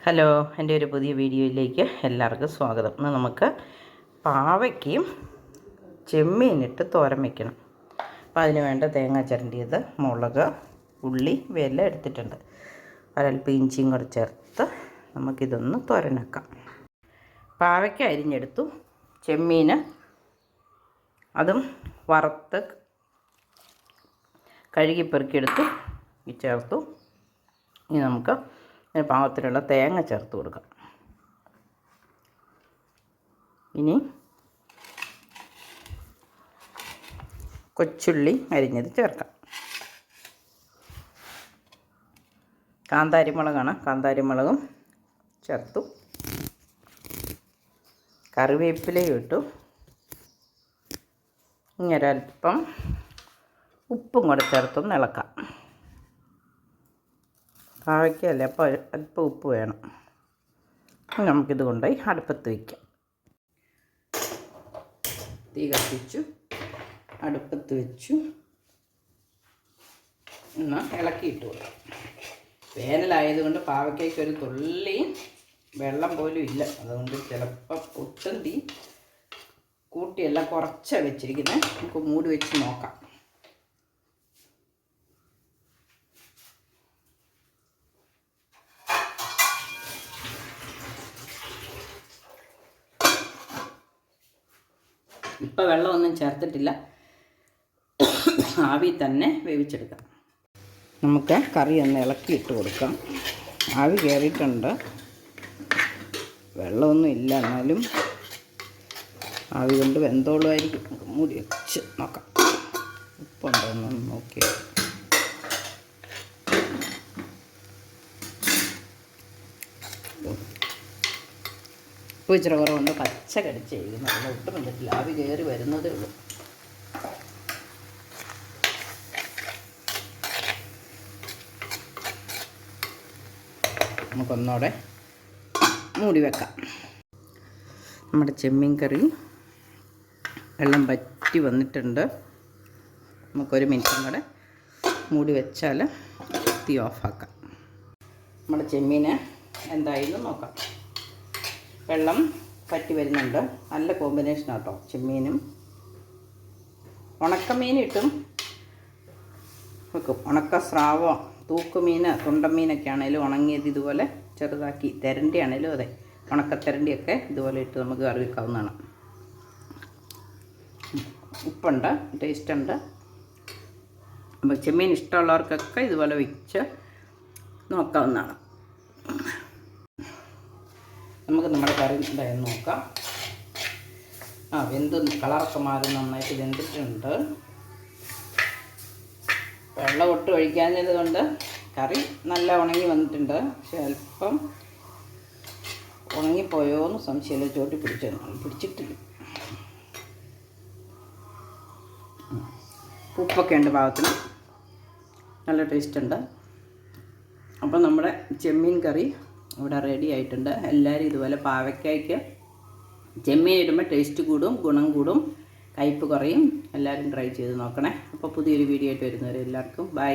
Hello, എൻ്റെ ഒരു പുതിയ വീഡിയോയിലേക്ക് എല്ലാവർക്കും സ്വാഗതം. ഇന്ന് നമുക്ക് പാവയ്ക്കയും ചെമ്മീനിട്ട് തോരൻ വയ്ക്കണം. അപ്പോൾ അതിന് വേണ്ട തേങ്ങ ചിരണ്ടിയത്, മുളക്, ഉള്ളി ഇവയെല്ലാം എടുത്തിട്ടുണ്ട്. ഒരൽപ്പം ഇഞ്ചിയും കൂടെ ചേർത്ത് നമുക്കിതൊന്ന് തോരനാക്കാം. പാവയ്ക്ക അരിഞ്ഞെടുത്തു, ചെമ്മീൻ അതും വറുത്ത് കഴുകി പെറുക്കിയെടുത്തു ചേർത്തു. ഇനി നമുക്ക് പാകത്തിലുള്ള തേങ്ങ ചേർത്ത് കൊടുക്കാം. ഇനി കൊച്ചുള്ളി അരിഞ്ഞത് ചേർക്കാം. കാന്താരിമുളകാണ്, കാന്താരിമുളകും ചേർത്തു. കറിവേപ്പിലയും ഇട്ടു. ഇങ്ങനൊരൽപ്പം ഉപ്പും കൂടെ ചേർത്തൊന്ന് ഇളക്കാം. പാവയ്ക്കല്ലേ, അപ്പോൾ അല്പം ഉപ്പ് വേണം. നമുക്കിത് കൊണ്ടുപോയി അടുപ്പത്ത് വയ്ക്കാം. തീ കത്തിച്ചു, അടുപ്പത്ത് വെച്ചു. എന്നാൽ ഇളക്കിയിട്ട് കൊടുക്കാം. വേനലായതുകൊണ്ട് പാവയ്ക്കയ്ക്ക് ഒരു തുള്ളിയും വെള്ളം പോലും ഇല്ല. അതുകൊണ്ട് ചിലപ്പോൾ ഒട്ടും തീ കൂട്ടിയെല്ലാം കുറച്ചാണ് വെച്ചിരിക്കുന്നത്. നമുക്ക് മൂടി വെച്ച് നോക്കാം. ഇപ്പം വെള്ളമൊന്നും ചേർത്തിട്ടില്ല, ആവി തന്നെ വേവിച്ചെടുക്കാം. നമുക്ക് കറി ഒന്ന് ഇളക്കിയിട്ട് കൊടുക്കാം. ആവി കയറിയിട്ടുണ്ട്, വെള്ളമൊന്നും ഇല്ല, എന്നാലും ആവി കൊണ്ട് വെന്തോളുമായിരിക്കും. മൂടി വെച്ച് നോക്കാം. ഉപ്പുണ്ടോന്ന് നോക്കി. ഉപ്പ് ഇച്ചിരി കുറവുണ്ട്, പച്ച കടിച്ച് ചെയ്യുന്നു. വെള്ളം ഒട്ടും പറ്റില്ല, ആവി കയറി വരുന്നതേ ഉള്ളൂ. നമുക്കൊന്നോടെ മൂടി വെക്കാം. നമ്മുടെ ചെമ്മീൻ കറി വെള്ളം വറ്റി വന്നിട്ടുണ്ട്. നമുക്കൊരു മിനിറ്റും കൂടെ മൂടി വെച്ചാൽ തീ ഓഫാക്കാം. നമ്മുടെ ചെമ്മീൻ എന്തായെന്ന് നോക്കാം. വെള്ളം വറ്റി വരുന്നുണ്ട്. നല്ല കോമ്പിനേഷനാണ് കേട്ടോ, ചെമ്മീനും. ഉണക്കമീനിട്ടും വെക്കും. ഉണക്ക സ്രാവോ, തൂക്കുമീൻ, തുണ്ടമീനൊക്കെ ആണെങ്കിലും ഉണങ്ങിയത് ഇതുപോലെ ചെറുതാക്കി, തെരണ്ടി ആണെങ്കിലും അതെ, ഉണക്കത്തെരണ്ടിയൊക്കെ ഇതുപോലെ ഇട്ട് നമുക്ക് കറി വെക്കാവുന്നതാണ്. ഉപ്പുണ്ട്, ടേസ്റ്റുണ്ട്. അപ്പോൾ ചെമ്മീൻ ഇഷ്ടമുള്ളവർക്കൊക്കെ ഇതുപോലെ വെച്ച് നോക്കാവുന്നതാണ്. നമുക്ക് നമ്മുടെ കറി എന്തായെന്ന് നോക്കാം. വെന്ത് കളറൊക്കെ മാറി നന്നായിട്ട് വെന്തിട്ടുണ്ട്. വെള്ളം ഒട്ട് ഒഴിക്കാഞ്ഞത് കൊണ്ട് കറി നല്ല ഉണങ്ങി വന്നിട്ടുണ്ട്. പക്ഷെ അല്പം ഉണങ്ങിപ്പോയോ എന്ന് സംശയമില്ല. ചോട്ടി പിടിച്ചിട്ടില്ല. ഉപ്പൊക്കെ ഉണ്ട് പാകത്തിന്, നല്ല ടേസ്റ്റ് ഉണ്ട്. അപ്പം നമ്മുടെ ചെമ്മീൻ കറി ഇവിടെ റെഡി ആയിട്ടുണ്ട്. എല്ലാവരും ഇതുപോലെ പാവയ്ക്കായ്ക്ക് ചെമ്മീൻ ഇടുമ്പോൾ ടേസ്റ്റ് കൂടും, ഗുണം കൂടും, കയ്പ്പ് കുറയും. എല്ലാവരും ട്രൈ ചെയ്ത് നോക്കണേ. അപ്പോൾ പുതിയൊരു വീഡിയോ ആയിട്ട് വരുന്നവരെ എല്ലാവർക്കും ബൈ.